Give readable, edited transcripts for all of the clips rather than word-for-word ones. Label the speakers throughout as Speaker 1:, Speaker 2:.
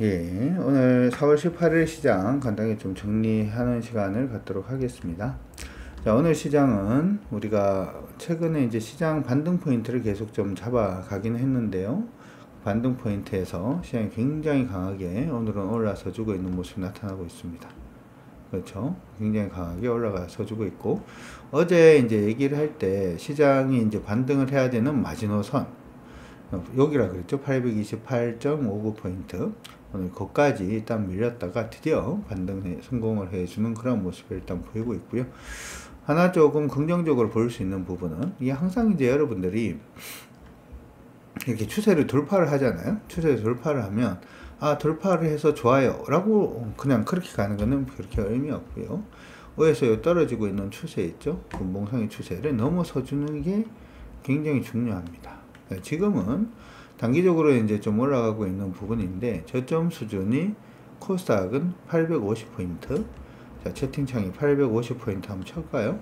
Speaker 1: 예, 오늘 4월 18일 시장 간단히 좀 정리하는 시간을 갖도록 하겠습니다. 자, 오늘 시장은 우리가 최근에 이제 시장 반등 포인트를 계속 좀 잡아가긴 했는데요. 반등 포인트에서 시장이 굉장히 강하게 오늘은 올라서 주고 있는 모습이 나타나고 있습니다. 그렇죠? 굉장히 강하게 올라가서 주고 있고, 어제 이제 얘기를 할 때 시장이 이제 반등을 해야 되는 마지노선, 여기라 그랬죠. 828.59포인트. 오늘 거기까지 일단 밀렸다가 드디어 반등에 성공을 해주는 그런 모습을 일단 보이고 있고요. 하나 조금 긍정적으로 볼 수 있는 부분은, 이게 항상 이제 여러분들이 이렇게 추세를 돌파를 하잖아요. 추세를 돌파를 하면, 아, 돌파를 해서 좋아요 라고 그냥 그렇게 가는 거는 그렇게 의미 없고요. 위에서 떨어지고 있는 추세 있죠. 그 몽상의 추세를 넘어서 주는 게 굉장히 중요합니다. 지금은 단기적으로 이제 좀 올라가고 있는 부분인데, 저점 수준이 코스닥은 850포인트. 자, 채팅창이 850포인트 한번 칠까요?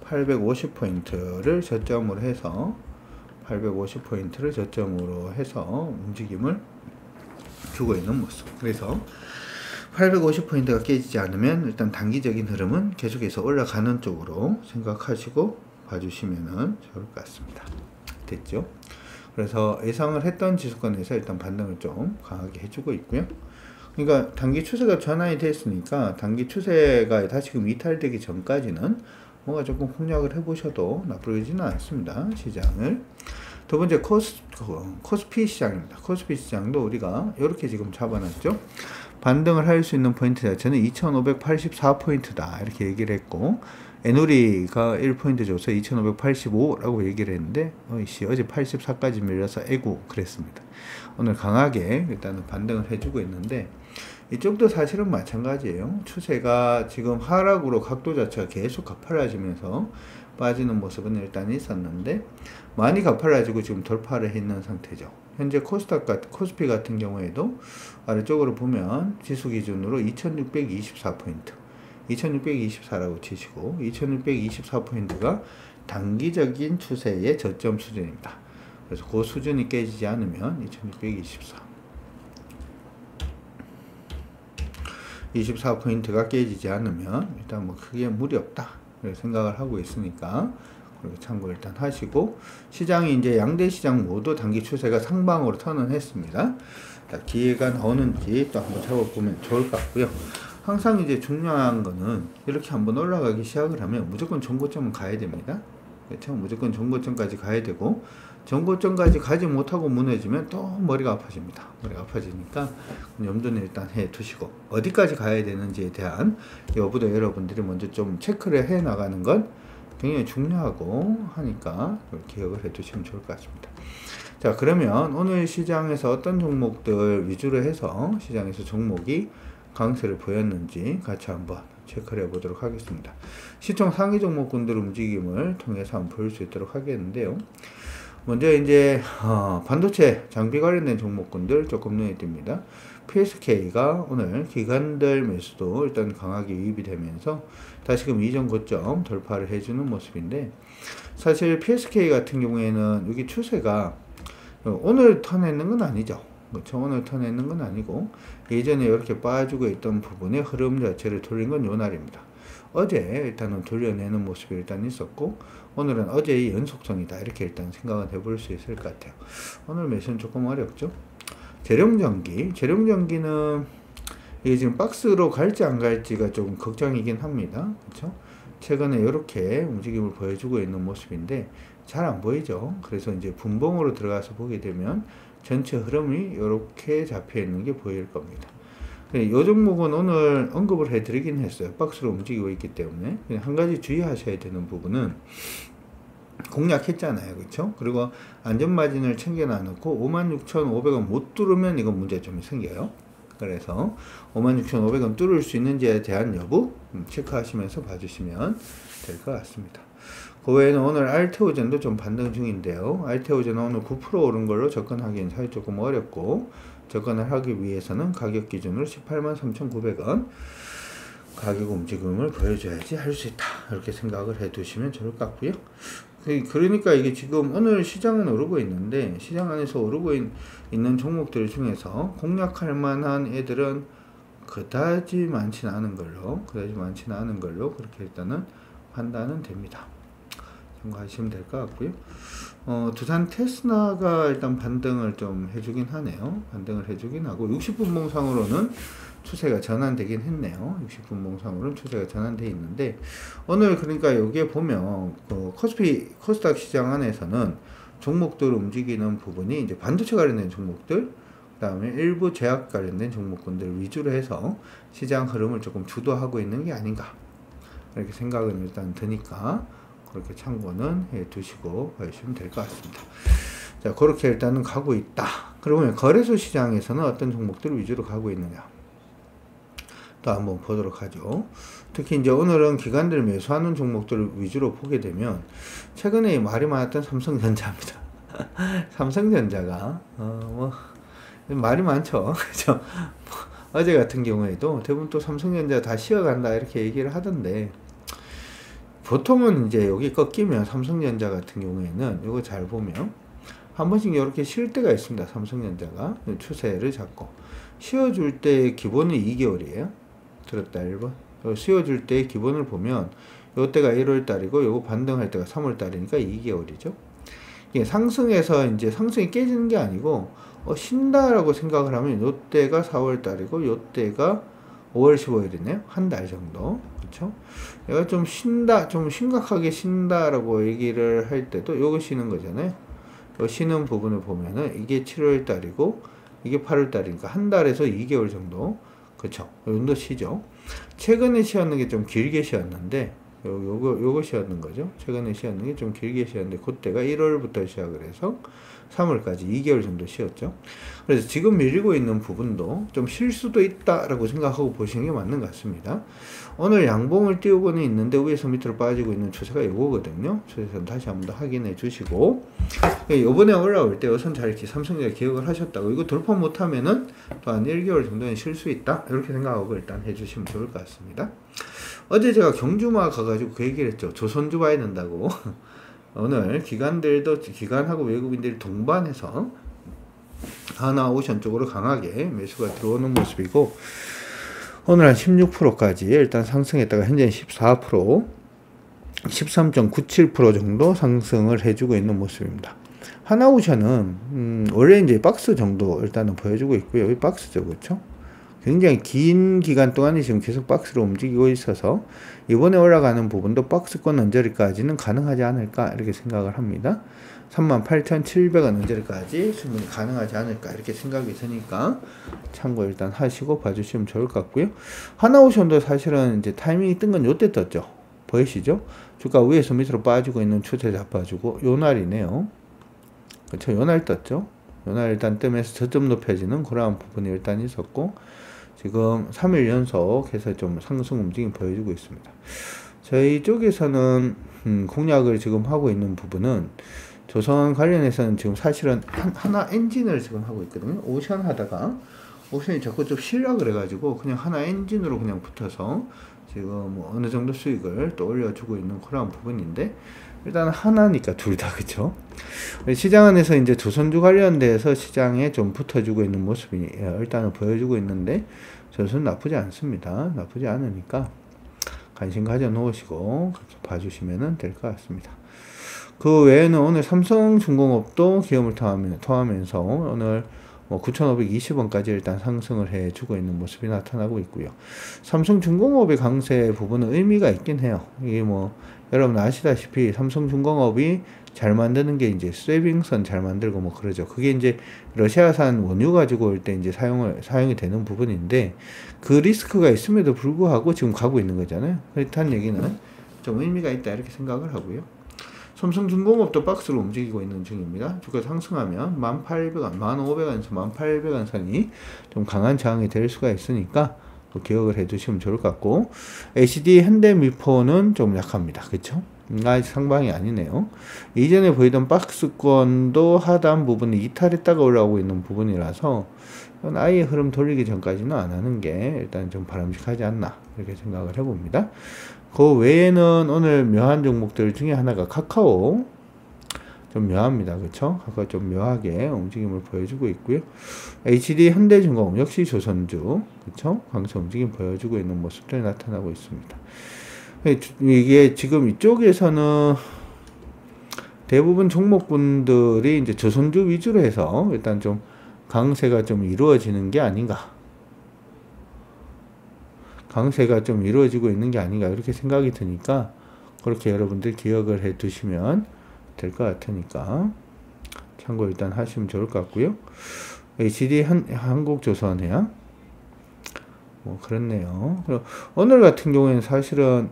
Speaker 1: 850포인트를 저점으로 해서, 850포인트를 저점으로 해서 움직임을 주고 있는 모습. 그래서 850포인트가 깨지지 않으면 일단 단기적인 흐름은 계속해서 올라가는 쪽으로 생각하시고 봐주시면 좋을 것 같습니다. 됐죠? 그래서 예상을 했던 지수권에서 일단 반등을 좀 강하게 해주고 있고요. 그러니까 단기 추세가 전환이 됐으니까 단기 추세가 다시금 이탈되기 전까지는 뭔가 조금 공략을 해보셔도 나쁘지는 않습니다. 시장을. 두 번째 코스피 시장입니다. 코스피 시장도 우리가 이렇게 지금 잡아놨죠. 반등을 할 수 있는 포인트 자체는 2584포인트다 이렇게 얘기를 했고, 에누리가 1포인트 줘서 2585라고 얘기를 했는데, 어제 84까지 밀려서 에구 그랬습니다. 오늘 강하게 일단은 반등을 해주고 있는데, 이쪽도 사실은 마찬가지예요. 추세가 지금 하락으로 각도 자체가 계속 가팔라지면서 빠지는 모습은 일단 있었는데, 많이 가팔라지고 지금 돌파를 했는 상태죠. 현재 코스피 같은 경우에도 아래쪽으로 보면 지수 기준으로 2624포인트, 2624라고 치시고, 2624포인트가 단기적인 추세의 저점 수준입니다. 그래서 그 수준이 깨지지 않으면 24포인트가 깨지지 않으면 일단 뭐 크게 무리 없다 생각을 하고 있으니까 참고 일단 하시고, 시장이 이제 양대 시장 모두 단기 추세가 상방으로 턴을 했습니다. 기회가 나오는지 또 한번 잡아보면 좋을 것 같고요. 항상 이제 중요한 거는 이렇게 한번 올라가기 시작을 하면 무조건 전고점은 가야 됩니다. 그렇죠? 무조건 전고점까지 가야 되고, 전고점까지 가지 못하고 무너지면 또 머리가 아파집니다. 머리가 아파지니까 염두는 일단 해 두시고, 어디까지 가야 되는지에 대한 여부도 여러분들이 먼저 좀 체크를 해 나가는 건 굉장히 중요하고 하니까 기억을 해 두시면 좋을 것 같습니다. 자, 그러면 오늘 시장에서 어떤 종목들 위주로 해서 시장에서 종목이 강세를 보였는지 같이 한번 체크를 해 보도록 하겠습니다. 시총 상위 종목군들 움직임을 통해서 한번 볼 수 있도록 하겠는데요. 먼저 이제 반도체 장비 관련된 종목군들 조금 눈에 띕니다. PSK가 오늘 기관들 매수도 일단 강하게 유입이 되면서 다시금 이전 고점 돌파를 해주는 모습인데, 사실 PSK 같은 경우에는 여기 추세가 오늘 턴했는 건 아니죠. 그렇죠? 오늘 턴했는 건 아니고, 예전에 이렇게 빠지고 있던 부분의 흐름 자체를 돌린 건 요 날입니다. 어제 일단은 돌려내는 모습이 일단 있었고, 오늘은 어제의 연속성이다 이렇게 일단 생각은 해볼 수 있을 것 같아요. 오늘 매수는 조금 어렵죠. 재룡전기는 이게 지금 박스로 갈지 안 갈지가 조금 걱정이긴 합니다. 그렇죠? 최근에 이렇게 움직임을 보여주고 있는 모습인데 잘 안 보이죠. 그래서 이제 분봉으로 들어가서 보게 되면 전체 흐름이 이렇게 잡혀 있는 게 보일 겁니다. 이 종목은 오늘 언급을 해드리긴 했어요. 박스로 움직이고 있기 때문에. 한 가지 주의하셔야 되는 부분은, 공략했잖아요. 그렇죠? 그리고 안전마진을 챙겨놔놓고 56,500원 못 뚫으면 이건 문제점이 생겨요. 그래서 56,500원 뚫을 수 있는지에 대한 여부 체크하시면서 봐주시면 될 것 같습니다. 그 외에는 오늘 알테오젠도 좀 반등 중인데요. 알테오젠은 오늘 9% 오른 걸로 접근하기는 사실 조금 어렵고, 접근을 하기 위해서는 가격 기준으로 183,900원 가격 움직임을 보여줘야지 할 수 있다 이렇게 생각을 해 두시면 좋을 것 같고요. 그러니까 이게 지금 오늘 시장은 오르고 있는데 시장 안에서 오르고 있는 종목들 중에서 공략할 만한 애들은 그다지 많지는 않은 걸로 그렇게 일단은 판단은 됩니다. 참고하시면 될 것 같고요. 두산 테스나가 일단 반등을 좀 해주긴 하네요. 반등을 해주긴 하고 60분 봉상으로는 추세가 전환되긴 했네요. 60분 봉상으로는 추세가 전환되어 있는데 오늘 그러니까 여기에 보면 코스닥 시장 안에서는 종목들 움직이는 부분이 이제 반도체 관련된 종목들, 그 다음에 일부 제약 관련된 종목군들 위주로 해서 시장 흐름을 조금 주도하고 있는 게 아닌가 이렇게 생각은 일단 드니까 그렇게 참고는 해 두시고 가시면 될 것 같습니다. 자, 그렇게 일단은 가고 있다. 그러면 거래소 시장에서는 어떤 종목들 위주로 가고 있느냐 또 한번 보도록 하죠. 특히 이제 오늘은 기관들 매수하는 종목들 위주로 보게 되면 최근에 말이 많았던 삼성전자입니다. 삼성전자가 말이 많죠. 그죠? 어제 같은 경우에도 대부분 또 삼성전자 다 쉬어간다 이렇게 얘기를 하던데 보통은 이제 여기 꺾이면 삼성전자 같은 경우에는 이거 잘 보면 한 번씩 이렇게 쉴 때가 있습니다. 삼성전자가 추세를 잡고 쉬어줄 때 기본은 2개월이에요. 들었다 1번. 쉬어줄 때 기본을 보면 요때가 1월달이고 요거 반등할 때가 3월달이니까 2개월이죠. 이게 상승해서 이제 상승이 깨지는 게 아니고 쉰다라고 생각을 하면 요때가 4월달이고 요때가 5월 15일이네요. 한 달 정도. 그쵸? 얘가 좀 쉰다, 좀 심각하게 쉰다라고 얘기를 할 때도 요거 쉬는 거잖아요. 요 쉬는 부분을 보면은 이게 7월달이고 이게 8월달이니까 한 달에서 2개월 정도. 그쵸? 요 정도 쉬죠. 최근에 쉬었는 게 좀 길게 쉬었는데 요거 쉬었는 거죠. 최근에 쉬었는 게 좀 길게 쉬었는데 그때가 1월부터 시작을 해서 3월까지 2개월 정도 쉬었죠. 그래서 지금 밀리고 있는 부분도 좀 쉴 수도 있다라고 생각하고 보시는 게 맞는 것 같습니다. 오늘 양봉을 띄우고는 있는데 위에서 밑으로 빠지고 있는 추세가 이거거든요. 추세선 다시 한번 더 확인해 주시고 요번에 올라올 때 우선 잘 이렇게 삼성전자 기억을 하셨다고 이거 돌파 못하면은 또 한 1개월 정도는 쉴 수 있다 이렇게 생각하고 일단 해주시면 좋을 것 같습니다. 어제 제가 경주마 가가지고 그 얘기를 했죠. 조선주 봐야 된다고. 오늘 기관하고 외국인들이 동반해서 하나오션 쪽으로 강하게 매수가 들어오는 모습이고 오늘 한 16%까지 일단 상승했다가 현재는 14% 13.97% 정도 상승을 해주고 있는 모습입니다. 하나오션은 원래 이제 박스 정도 일단은 보여주고 있고요. 여기 박스죠, 그렇죠? 굉장히 긴 기간 동안에 지금 계속 박스로 움직이고 있어서 이번에 올라가는 부분도 박스권 언저리까지는 가능하지 않을까 이렇게 생각을 합니다. 38,700원 언저리까지 충분히 가능하지 않을까 이렇게 생각이 드니까 참고 일단 하시고 봐주시면 좋을 것 같고요. 하나오션도 사실은 이제 타이밍이 뜬 건 요때 떴죠. 보이시죠? 주가 위에서 밑으로 빠지고 있는 추세 잡아주고 요 날이네요. 그렇죠? 요 날 떴죠. 요 날 일단 뜨면서 저점 높여지는 그러한 부분이 일단 있었고 지금 3일 연속해서 좀 상승 움직임 보여주고 있습니다. 저희 쪽에서는 공략을 지금 하고 있는 부분은 조선 관련해서는 지금 사실은 하나 엔진을 지금 하고 있거든요. 오션 하다가 오션이 자꾸 좀 쉬려 그래가지고 그냥 하나 엔진으로 그냥 붙어서 지금 뭐 어느 정도 수익을 또 올려주고 있는 그런 부분인데 일단 하나니까 둘 다 그쵸. 시장 안에서 이제 조선주 관련돼서 시장에 좀 붙어주고 있는 모습이 일단은 보여주고 있는데 조선 나쁘지 않습니다. 나쁘지 않으니까 관심 가져 놓으시고 그렇게 봐주시면 될 것 같습니다. 그 외에는 오늘 삼성중공업도 기업을 통하면서 오늘 9,520원까지 일단 상승을 해주고 있는 모습이 나타나고 있고요. 삼성중공업의 강세 부분은 의미가 있긴 해요. 이게 여러분 아시다시피 삼성중공업이 잘 만드는 게 이제 스웨빙선 잘 만들고 그러죠. 그게 이제 러시아산 원유 가지고 올 때 이제 사용이 되는 부분인데 그 리스크가 있음에도 불구하고 지금 가고 있는 거잖아요. 그렇다는 얘기는 좀 의미가 있다 이렇게 생각을 하고요. 삼성중공업도 박스로 움직이고 있는 중입니다. 주가 상승하면 1,800원, 1,500원에서 1,800원 선이 좀 강한 저항이 될 수가 있으니까 기억을 해두시면 좋을 것 같고 HD 현대미포는 좀 약합니다. 그쵸? 아직 상방이 아니네요. 이전에 보이던 박스권도 하단 부분이 이탈했다가 올라오고 있는 부분이라서 아예 흐름 돌리기 전까지는 안 하는 게 일단 좀 바람직하지 않나 이렇게 생각을 해봅니다. 그 외에는 오늘 묘한 종목들 중에 하나가 카카오 좀 묘합니다. 그쵸? 아까 좀 묘하게 움직임을 보여주고 있고요. HD 현대중공업 역시 조선주, 그쵸? 강세 움직임 보여주고 있는 모습들이 나타나고 있습니다. 이게 지금 이쪽에서는 대부분 종목분들이 이제 조선주 위주로 해서 일단 좀 강세가 좀 이루어지는 게 아닌가. 강세가 좀 이루어지고 있는 게 아닌가. 이렇게 생각이 드니까 그렇게 여러분들 기억을 해 두시면 될 것 같으니까 참고 일단 하시면 좋을 것 같고요. HD 한국조선해양 뭐 그렇네요. 오늘 같은 경우에는 사실은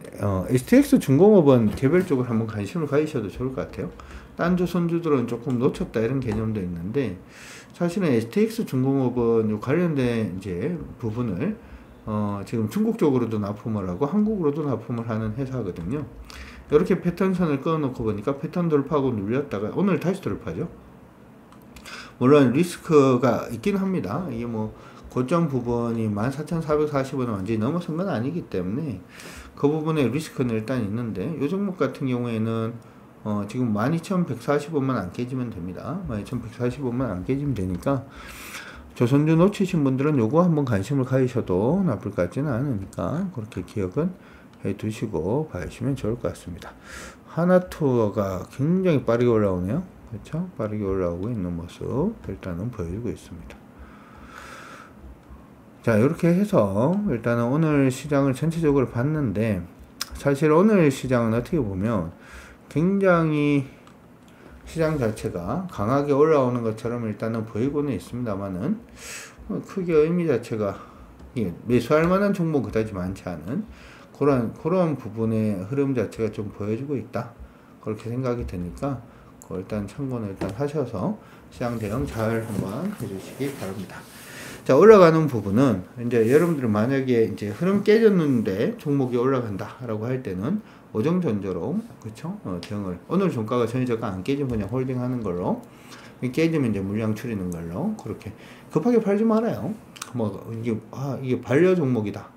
Speaker 1: STX 중공업은 개별적으로 한번 관심을 가지셔도 좋을 것 같아요. 딴 조선주들은 조금 놓쳤다 이런 개념도 있는데 사실은 STX 중공업은 관련된 이제 부분을 지금 중국 쪽으로도 납품을 하고 한국으로도 납품을 하는 회사거든요. 이렇게 패턴선을 끊어놓고 보니까 패턴 돌파하고 눌렸다가 오늘 다시 돌파죠. 물론 리스크가 있긴 합니다. 이게 뭐 고점 부분이 14,440원을 완전히 넘어선 건 아니기 때문에 그 부분에 리스크는 일단 있는데 이 종목 같은 경우에는 지금 12,140원만 안 깨지면 됩니다. 12,140원만 안 깨지면 되니까 조선주 놓치신 분들은 요거 한번 관심을 가지셔도 나쁠 것 같지는 않으니까 그렇게 기억은 해 두시고 봐주시면 좋을 것 같습니다. 하나투어가 굉장히 빠르게 올라오네요. 그렇죠? 빠르게 올라오고 있는 모습 일단은 보여주고 있습니다. 자, 이렇게 해서 일단은 오늘 시장을 전체적으로 봤는데 사실 오늘 시장은 어떻게 보면 굉장히 시장 자체가 강하게 올라오는 것처럼 일단은 보이고는 있습니다만은 크게 의미 자체가 매수할 만한 종목 그다지 많지 않은 그런 부분의 흐름 자체가 좀 보여주고 있다. 그렇게 생각이 드니까 일단 참고는 일단 하셔서 시장 대응 잘 한번 해주시기 바랍니다. 자, 올라가는 부분은 이제 여러분들은 만약에 이제 흐름 깨졌는데 종목이 올라간다라고 할 때는 오정전조로 그쵸? 대응을 오늘 종가가 전일저가 안 깨지면 그냥 홀딩하는 걸로 깨지면 이제 물량 줄이는 걸로 그렇게 급하게 팔지 말아요. 뭐 이게 반려 종목이다.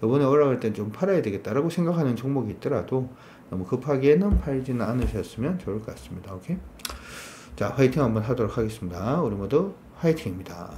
Speaker 1: 이번에 올라갈 때 좀 팔아야 되겠다라고 생각하는 종목이 있더라도 너무 급하게는 팔지는 않으셨으면 좋을 것 같습니다. 오케이? 자, 화이팅 한번 하도록 하겠습니다. 우리 모두 화이팅입니다.